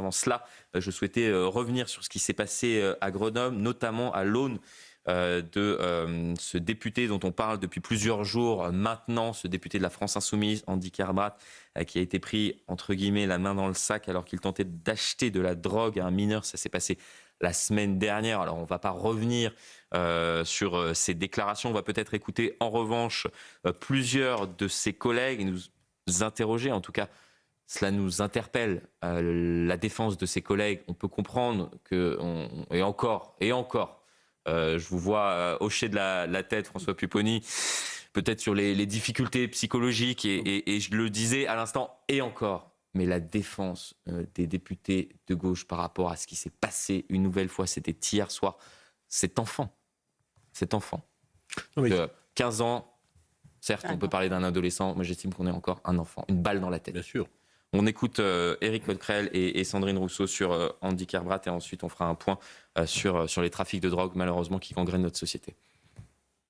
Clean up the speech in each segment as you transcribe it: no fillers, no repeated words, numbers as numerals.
avant cela, je souhaitais revenir sur ce qui s'est passé à Grenoble, notamment à l'aune de ce député dont on parle depuis plusieurs jours maintenant, ce député de la France Insoumise, Andy Kerbrat, qui a été pris, entre guillemets, la main dans le sac alors qu'il tentait d'acheter de la drogue à un mineur. Ça s'est passé la semaine dernière. Alors on ne va pas revenir sur ces déclarations. On va peut-être écouter en revanche plusieurs de ses collègues et nous interroger, en tout cas cela nous interpelle, la défense de ses collègues. On peut comprendre que, et encore, je vous vois hocher de la tête, François Pupponi, peut-être sur les difficultés psychologiques, et je le disais à l'instant, et encore. Mais la défense des députés de gauche par rapport à ce qui s'est passé une nouvelle fois, c'était hier soir, cet enfant, oui. 15 ans, certes on peut parler d'un adolescent, moi j'estime qu'on est encore un enfant, une balle dans la tête. Bien sûr. On écoute Éric Coquerel et Sandrine Rousseau sur Andy Kerbrat, et ensuite on fera un point sur les trafics de drogue, malheureusement, qui gangrènent notre société.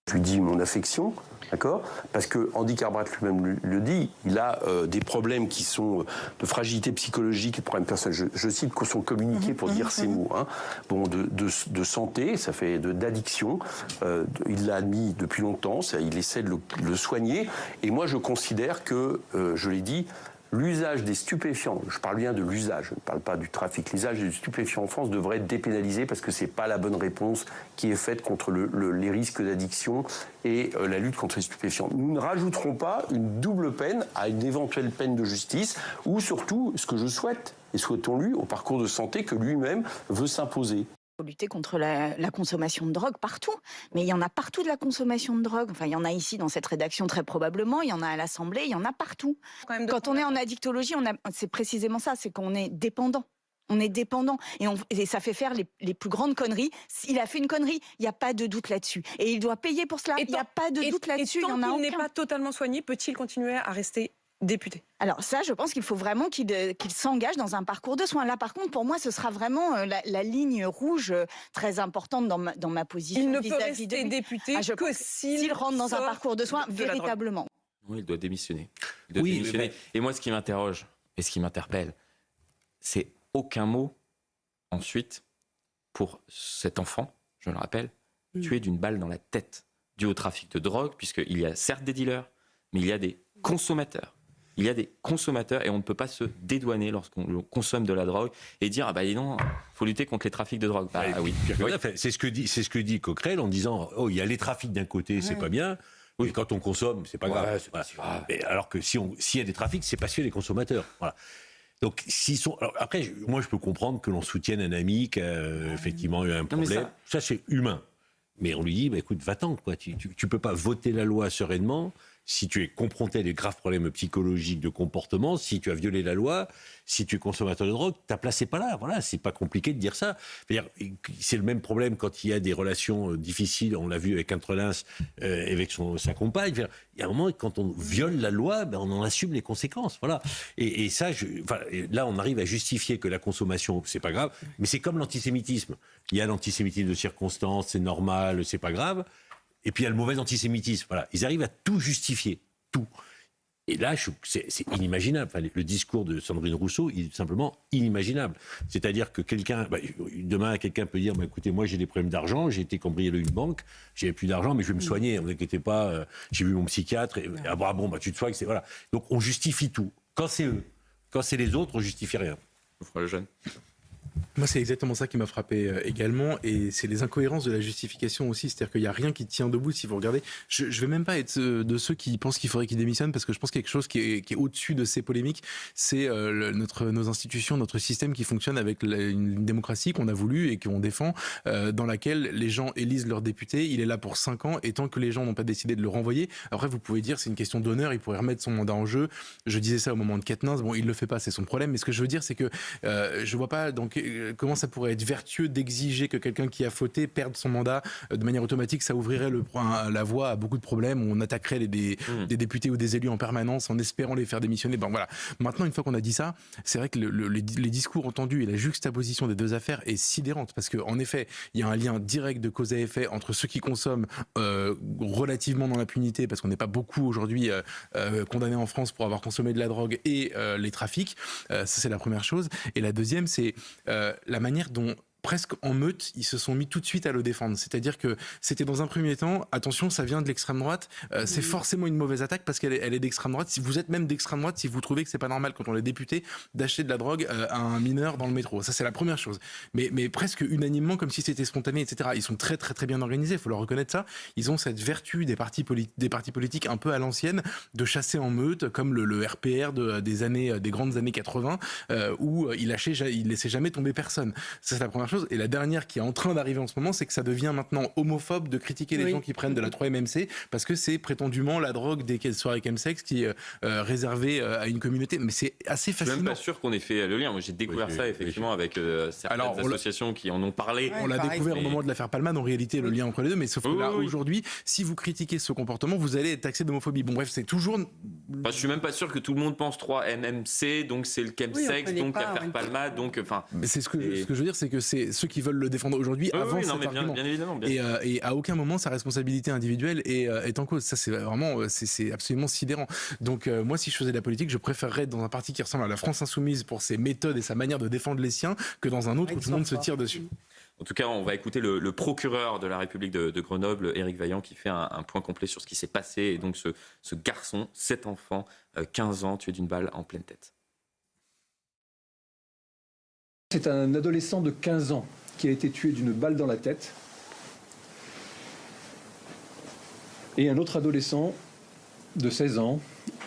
Je lui dis mon affection, d'accord ? Parce que Andy Kerbrat lui-même le dit, il a des problèmes qui sont de fragilité psychologique et de problèmes personnels. Je cite qu'on sont communiqués pour dire ces mots. Hein. Bon, de santé, ça fait d'addiction. Il l'a admis depuis longtemps, il essaie de le soigner. Et moi, je considère que, je l'ai dit, l'usage des stupéfiants, je parle bien de l'usage, je ne parle pas du trafic, l'usage des stupéfiants en France devrait être dépénalisé parce que ce n'est pas la bonne réponse qui est faite contre les risques d'addiction et la lutte contre les stupéfiants. Nous ne rajouterons pas une double peine à une éventuelle peine de justice ou surtout, ce que je souhaite, et souhaitons-lui, au parcours de santé que lui-même veut s'imposer. Faut lutter contre la consommation de drogue partout. Mais il y en a partout de la consommation de drogue. Enfin, il y en a ici dans cette rédaction très probablement, il y en a à l'Assemblée, il y en a partout. Quand on est en addictologie, c'est précisément ça, c'est qu'on est dépendant. On est dépendant et ça fait faire les plus grandes conneries. Il a fait une connerie, il n'y a pas de doute là-dessus. Et il doit payer pour cela, il n'y a pas de doute là-dessus. Et tant qu'il n'est pas totalement soigné, peut-il continuer à rester député? Alors ça, je pense qu'il faut vraiment qu'il s'engage dans un parcours de soins. Là, par contre, pour moi, ce sera vraiment la ligne rouge très importante dans ma position. Il ne peut rester député que s'il rentre dans un parcours de soins véritablement. Oui, il doit démissionner. Démissionner. Et moi, ce qui m'interroge et ce qui m'interpelle, c'est aucun mot ensuite pour cet enfant, je le rappelle, tué d'une balle dans la tête, dû au trafic de drogue, puisqu'il y a certes des dealers, mais il y a des consommateurs. Il y a des consommateurs et on ne peut pas se dédouaner lorsqu'on consomme de la drogue et dire « Ah bah dis donc, il faut lutter contre les trafics de drogue ». Bah oui. C'est ce que dit Coquerel en disant « Oh, il y a les trafics d'un côté, c'est pas bien ». Oui, quand on consomme, c'est pas grave. C'est pas si grave. Mais alors que s'il y a des trafics, c'est parce qu'il y a des consommateurs. Voilà. Donc, alors, après, moi, je peux comprendre que l'on soutienne un ami qui a effectivement eu un problème. Ça, c'est humain. Mais on lui dit, bah, écoute, va-t'en, quoi. Tu peux pas voter la loi sereinement si tu es confronté à des graves problèmes psychologiques de comportement, si tu as violé la loi, si tu es consommateur de drogue, ta place n'est pas là. Voilà, c'est pas compliqué de dire ça. C'est le même problème quand il y a des relations difficiles. On l'a vu avec Entrelens, avec sa compagne. Il y a un moment, quand on viole la loi, ben on en assume les conséquences. Voilà. Et ça, là, on arrive à justifier que la consommation, c'est pas grave. Mais c'est comme l'antisémitisme. Il y a l'antisémitisme de circonstance, c'est normal, c'est pas grave. Et puis il y a le mauvais antisémitisme. Voilà. Ils arrivent à tout justifier. Tout. Et là, c'est inimaginable. Enfin, le discours de Sandrine Rousseau est simplement inimaginable. C'est-à-dire que demain, quelqu'un peut dire écoutez, moi j'ai des problèmes d'argent, j'ai été cambriolé une banque, j'avais plus d'argent, mais je vais me soigner. Ne vous inquiétez pas, j'ai vu mon psychiatre. Tu te soignes. Voilà. Donc on justifie tout. Quand c'est eux, quand c'est les autres, on justifie rien. Le jeune. Moi, c'est exactement ça qui m'a frappé également, et c'est les incohérences de la justification aussi, c'est-à-dire qu'il n'y a rien qui tient debout. Si vous regardez, je ne vais même pas être de ceux qui pensent qu'il faudrait qu'il démissionne, parce que je pense qu'il y a quelque chose qui est au-dessus de ces polémiques, c'est nos institutions, notre système qui fonctionne avec une démocratie qu'on a voulu et qu'on défend, dans laquelle les gens élisent leurs députés, il est là pour 5 ans, et tant que les gens n'ont pas décidé de le renvoyer, après vous pouvez dire c'est une question d'honneur, il pourrait remettre son mandat en jeu. Je disais ça au moment de Quatennens, bon, il ne le fait pas, c'est son problème, mais ce que je veux dire, c'est que je ne vois pas donc comment ça pourrait être vertueux d'exiger que quelqu'un qui a fauté perde son mandat de manière automatique? Ça ouvrirait la voie à beaucoup de problèmes. On attaquerait des députés ou des élus en permanence en espérant les faire démissionner. Ben voilà. Maintenant, une fois qu'on a dit ça, c'est vrai que les discours entendus et la juxtaposition des deux affaires est sidérante, parce qu'en effet, il y a un lien direct de cause à effet entre ceux qui consomment relativement dans l'impunité, parce qu'on n'est pas beaucoup aujourd'hui condamnés en France pour avoir consommé de la drogue, et les trafics. Ça, c'est la première chose. Et la deuxième, c'est la manière dont presque en meute, ils se sont mis tout de suite à le défendre. C'est-à-dire que c'était dans un premier temps, attention, ça vient de l'extrême droite, c'est forcément une mauvaise attaque parce qu'elle est d'extrême droite. Si vous êtes même d'extrême droite, si vous trouvez que c'est pas normal quand on est député d'acheter de la drogue à un mineur dans le métro. Ça, c'est la première chose. Mais presque unanimement, comme si c'était spontané, etc. Ils sont très très très bien organisés, il faut leur reconnaître ça. Ils ont cette vertu des partis politiques un peu à l'ancienne de chasser en meute, comme le RPR des grandes années 80, où il laissait jamais tomber personne. Ça, c'est la première chose. Et la dernière qui est en train d'arriver en ce moment, c'est que ça devient maintenant homophobe de critiquer les gens qui prennent de la 3-MMC parce que c'est prétendument la drogue des soirées chemsex qui est réservée à une communauté. Mais c'est assez fascinant. Je suis même pas sûr qu'on ait fait le lien. Moi, j'ai découvert ça effectivement avec certaines associations qui en ont parlé. On l'a découvert au moment de l'affaire Palman, en réalité, le lien entre les deux. Mais sauf que là, aujourd'hui, si vous critiquez ce comportement, vous allez être taxé d'homophobie. Bon, bref, c'est toujours. Je suis même pas sûr que tout le monde pense 3-MMC, donc c'est le chemsex, donc l'affaire Palma, donc enfin. C'est ce que je veux dire, c'est que c'est ceux qui veulent le défendre aujourd'hui avancent cet argument. Bien évidemment. Et à aucun moment sa responsabilité individuelle est en cause. Ça, c'est vraiment, c'est absolument sidérant. Donc moi, si je faisais de la politique, je préférerais être dans un parti qui ressemble à la France Insoumise pour ses méthodes et sa manière de défendre les siens, que dans un autre où tout le monde se tire dessus. En tout cas, on va écouter le procureur de la République de Grenoble, Éric Vaillant, qui fait un point complet sur ce qui s'est passé. Et donc ce garçon, 7 enfants, 15 ans, tué d'une balle en pleine tête. C'est un adolescent de 15 ans qui a été tué d'une balle dans la tête. Et un autre adolescent de 16 ans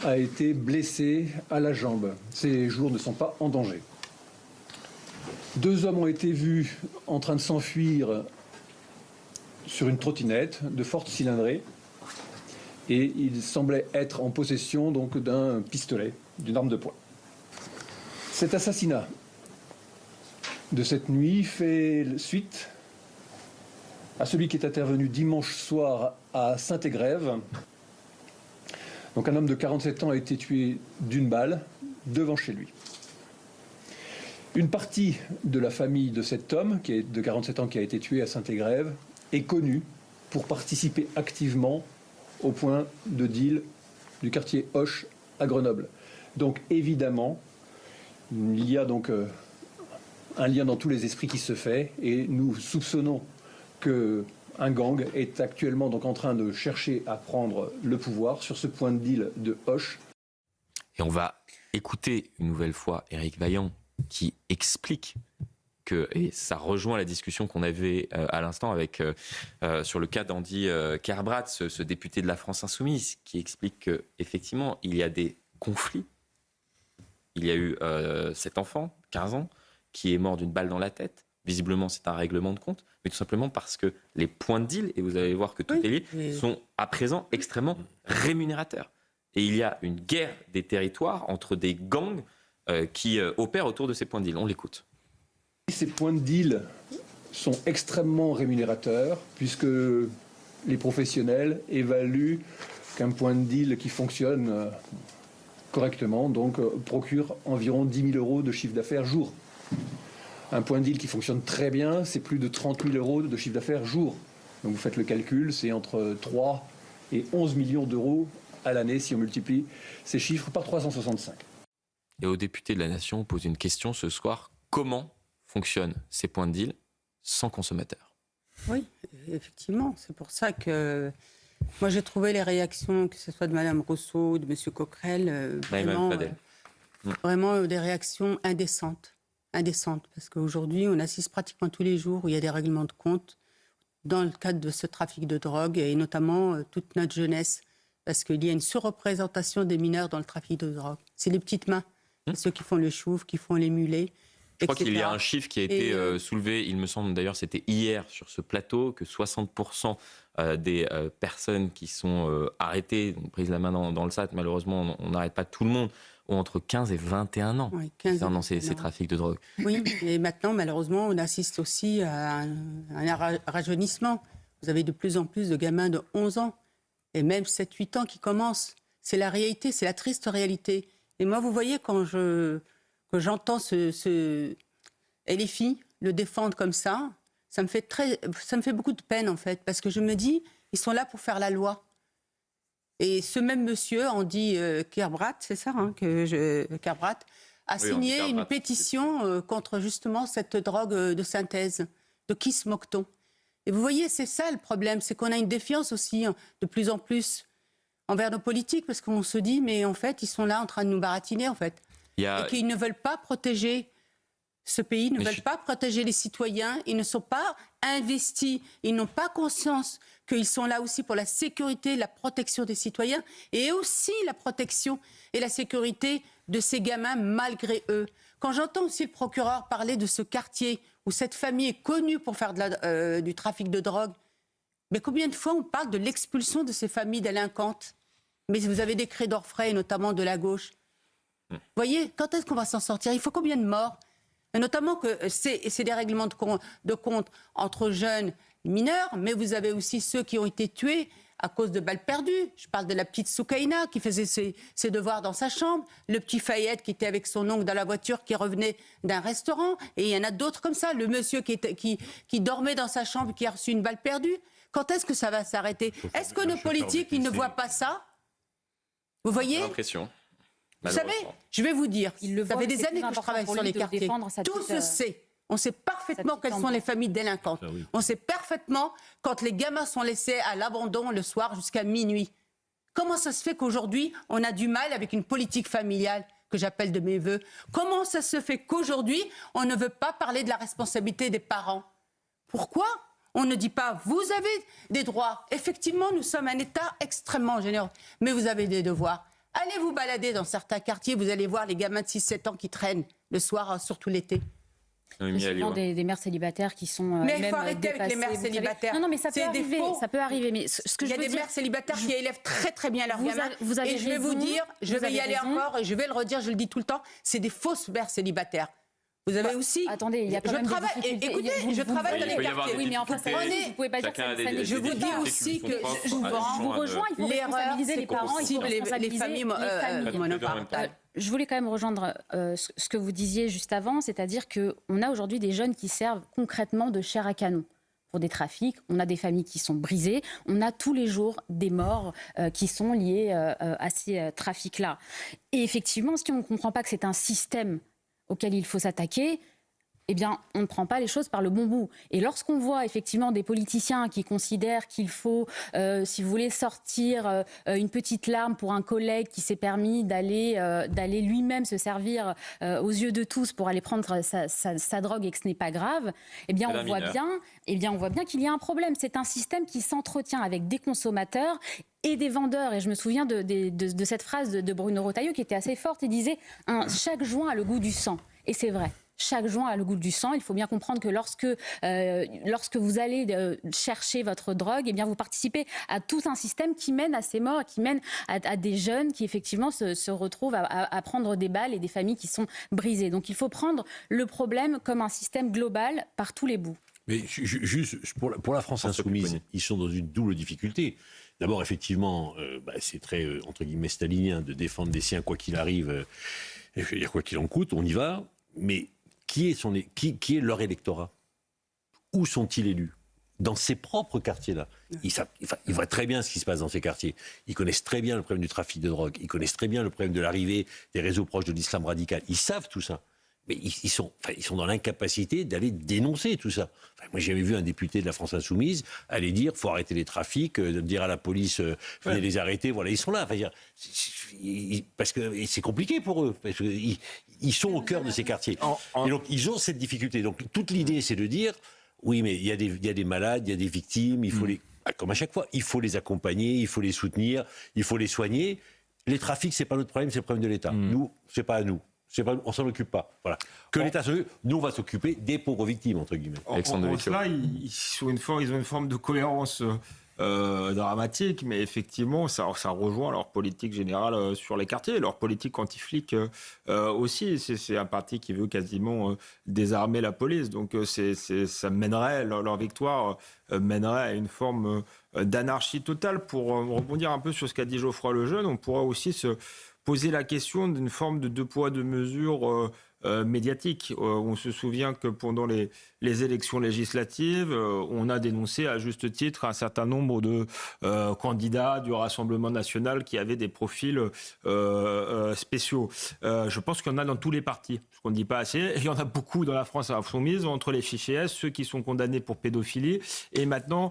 a été blessé à la jambe. Ces jours ne sont pas en danger. 2 hommes ont été vus en train de s'enfuir sur une trottinette de forte cylindrée. Et ils semblaient être en possession donc d'un pistolet, d'une arme de poing. Cet assassinat de cette nuit fait suite à celui qui est intervenu dimanche soir à Saint-Égrève. Donc un homme de 47 ans a été tué d'une balle devant chez lui. Une partie de la famille de cet homme, qui est de 47 ans, qui a été tué à Saint-Égrève, est connue pour participer activement au point de deal du quartier Hoche à Grenoble. Donc évidemment, il y a donc un lien dans tous les esprits qui se fait, et nous soupçonnons qu'un gang est actuellement donc en train de chercher à prendre le pouvoir sur ce point de deal de Hoche. Et on va écouter une nouvelle fois Éric Vaillant qui explique que, et ça rejoint la discussion qu'on avait à l'instant avec sur le cas d'Andy Kerbrat, ce député de la France Insoumise, qui explique qu'effectivement il y a des conflits. Il y a eu cet enfant, 15 ans, qui est mort d'une balle dans la tête. Visiblement, c'est un règlement de compte, mais tout simplement parce que les points de deal, et vous allez voir que tout est lié, sont à présent extrêmement rémunérateurs. Et il y a une guerre des territoires entre des gangs qui opèrent autour de ces points de deal. On l'écoute. Ces points de deal sont extrêmement rémunérateurs, puisque les professionnels évaluent qu'un point de deal qui fonctionne correctement donc procure environ 10 000 euros de chiffre d'affaires jour. Un point de deal qui fonctionne très bien, c'est plus de 30 000 euros de chiffre d'affaires jour. Donc vous faites le calcul, c'est entre 3 et 11 millions d'euros à l'année si on multiplie ces chiffres par 365. Et aux députés de la Nation, on pose une question ce soir. Comment fonctionnent ces points de deal sans consommateurs? Oui, effectivement. C'est pour ça que moi j'ai trouvé les réactions, que ce soit de Mme Rousseau, de M. Coquerel, vraiment des réactions indécentes. Parce qu'aujourd'hui, on assiste pratiquement tous les jours où il y a des règlements de compte dans le cadre de ce trafic de drogue, et notamment toute notre jeunesse, parce qu'il y a une surreprésentation des mineurs dans le trafic de drogue. C'est les petites mains, ceux qui font le chouf, qui font les mulets. Je crois qu'il y a un chiffre qui a été soulevé, il me semble d'ailleurs, c'était hier sur ce plateau, que 60% des personnes qui sont arrêtées, donc prises la main dans le sac, malheureusement on n'arrête pas tout le monde, ont entre 15 et 21 ans concernant ces trafics de drogue. Oui, et maintenant, malheureusement, on assiste aussi à un rajeunissement. Vous avez de plus en plus de gamins de 11 ans et même 7-8 ans qui commencent. C'est la réalité, c'est la triste réalité. Et moi, vous voyez, quand j'entends LFI le défendre comme ça me fait beaucoup de peine, en fait, parce que je me dis, ils sont là pour faire la loi. Et ce même monsieur, Andy Kerbrat, c'est ça, Kerbrat, a signé une pétition contre justement cette drogue de synthèse. De qui se moque-t-on? Et vous voyez, c'est ça le problème, c'est qu'on a une défiance aussi de plus en plus envers nos politiques, parce qu'on se dit, mais en fait, ils sont là en train de nous baratiner, en fait. Et qu'ils ne veulent pas protéger ce pays, ne veulent pas protéger les citoyens, ils ne sont pas investis, ils n'ont pas conscience qu'ils sont là aussi pour la sécurité, la protection des citoyens et aussi la protection et la sécurité de ces gamins malgré eux. Quand j'entends aussi le procureur parler de ce quartier où cette famille est connue pour faire du trafic de drogue, mais combien de fois on parle de l'expulsion de ces familles délinquantes? Mais vous avez des cris d'orfraie, notamment de la gauche. Vous voyez, quand est-ce qu'on va s'en sortir? Il faut combien de morts? Et notamment que c'est des règlements de compte entre jeunes mineurs, mais vous avez aussi ceux qui ont été tués à cause de balles perdues. Je parle de la petite Soukaina qui faisait ses devoirs dans sa chambre, le petit Fayette qui était avec son oncle dans la voiture qui revenait d'un restaurant, et il y en a d'autres comme ça. Le monsieur qui dormait dans sa chambre qui a reçu une balle perdue. Quand est-ce que ça va s'arrêter? Est-ce que nos politiques, ils ne voient pas ça? Vous voyez? J'ai l'impression. Vous savez, je vais vous dire, ça fait des années que je travaille sur les quartiers. Tout se sait. On sait parfaitement quelles sont les familles délinquantes. Ah oui. On sait parfaitement quand les gamins sont laissés à l'abandon le soir jusqu'à minuit. Comment ça se fait qu'aujourd'hui, on a du mal avec une politique familiale que j'appelle de mes voeux? Comment ça se fait qu'aujourd'hui, on ne veut pas parler de la responsabilité des parents? Pourquoi on ne dit pas, vous avez des droits? Effectivement, nous sommes un État extrêmement généreux, mais vous avez des devoirs. Allez vous balader dans certains quartiers, vous allez voir les gamins de 6-7 ans qui traînent le soir, surtout l'été. C'est souvent des mères célibataires qui sont mais il faut arrêter avec les mères célibataires. Non, mais ça peut arriver. Ça peut arriver. Mais ce que il y a des mères célibataires qui élèvent très très bien leurs gamins. Vous avez et je vais vous dire, je vais y aller encore et je vais le redire, je le dis tout le temps, c'est des fausses mères célibataires. Vous avez aussi. Attendez, il y a quand même des difficultés. Écoutez, je travaille dans les quartiers. Oui, mais enfin, vous pouvez pas dire que ça. Je vous dis aussi que je vous rejoins. Il faut responsabiliser les parents, il faut responsabiliser les familles monoparentales. Je voulais quand même rejoindre ce que vous disiez juste avant, c'est-à-dire qu'on a aujourd'hui des jeunes qui servent concrètement de chair à canon pour des trafics. On a des familles qui sont brisées. On a tous les jours des morts qui sont liées à ces trafics-là. Et effectivement, si on ne comprend pas que c'est un système auquel il faut s'attaquer, eh bien, on ne prend pas les choses par le bon bout. Et lorsqu'on voit effectivement des politiciens qui considèrent qu'il faut, si vous voulez, sortir une petite larme pour un collègue qui s'est permis d'aller lui-même se servir aux yeux de tous pour aller prendre sa drogue et que ce n'est pas grave, eh bien, on voit bien qu'il y a un problème. C'est un système qui s'entretient avec des consommateurs et des vendeurs. Et je me souviens de cette phrase de Bruno Retailleau qui était assez forte. Il disait « Chaque joint a le goût du sang ». Et c'est vrai. Chaque joint a le goût du sang. Il faut bien comprendre que lorsque vous allez chercher votre drogue, eh bien vous participez à tout un système qui mène à ces morts, qui mène à des jeunes qui effectivement se retrouvent à prendre des balles et des familles qui sont brisées. Donc il faut prendre le problème comme un système global par tous les bouts. Mais juste pour la France insoumise, ils sont dans une double difficulté. D'abord, effectivement, c'est très, entre guillemets, stalinien de défendre des siens quoi qu'il arrive, je veux dire quoi qu'il en coûte, on y va, mais qui est leur électorat? Où sont-ils élus? Dans ces propres quartiers-là. Ils voient très bien ce qui se passe dans ces quartiers. Ils connaissent très bien le problème du trafic de drogue, ils connaissent très bien le problème de l'arrivée des réseaux proches de l'islam radical. Ils savent tout ça. Mais ils sont dans l'incapacité d'aller dénoncer tout ça. Moi, j'avais vu un député de la France Insoumise aller dire faut arrêter les trafics, dire à la police venez les arrêter. Voilà, ils sont là. Parce que c'est compliqué pour eux. Parce qu'ils sont au cœur de ces quartiers. Et donc, ils ont cette difficulté. Donc, toute l'idée, c'est de dire oui, mais il y a des malades, il y a des victimes, il faut comme à chaque fois, il faut les accompagner, il faut les soutenir, il faut les soigner. Les trafics, c'est pas notre problème, c'est le problème de l'État. Nous, c'est pas à nous. On s'en occupe pas. Voilà. Que l'État s'occupe, nous on va s'occuper des pauvres victimes entre guillemets. En cela, ils ont une forme de cohérence dramatique, mais effectivement, ça rejoint leur politique générale sur les quartiers, leur politique anti-flic aussi. C'est un parti qui veut quasiment désarmer la police. Donc, ça mènerait, leur victoire mènerait à une forme d'anarchie totale. Pour rebondir un peu sur ce qu'a dit Geoffroy Lejeune, on pourrait aussi se poser la question d'une forme de deux poids, deux mesures médiatique. On se souvient que pendant les élections législatives, on a dénoncé à juste titre un certain nombre de candidats du Rassemblement national qui avaient des profils spéciaux. Je pense qu'il y en a dans tous les partis, ce qu'on ne dit pas assez. Il y en a beaucoup dans la France insoumise, entre les fichiers S, ceux qui sont condamnés pour pédophilie, et maintenant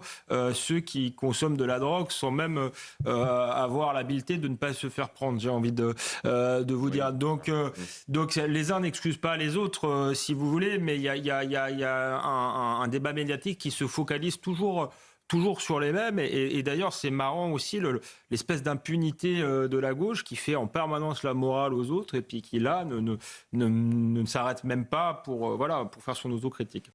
ceux qui consomment de la drogue sans même avoir l'habileté de ne pas se faire prendre, j'ai envie de vous dire. Donc les uns n'excusent pas les autres, si vous voulez, mais il y a un débat médiatique qui se focalise toujours sur les mêmes. Et d'ailleurs, c'est marrant aussi l'espèce d'impunité de la gauche qui fait en permanence la morale aux autres et puis qui, là, ne s'arrête même pas pour faire son autocritique.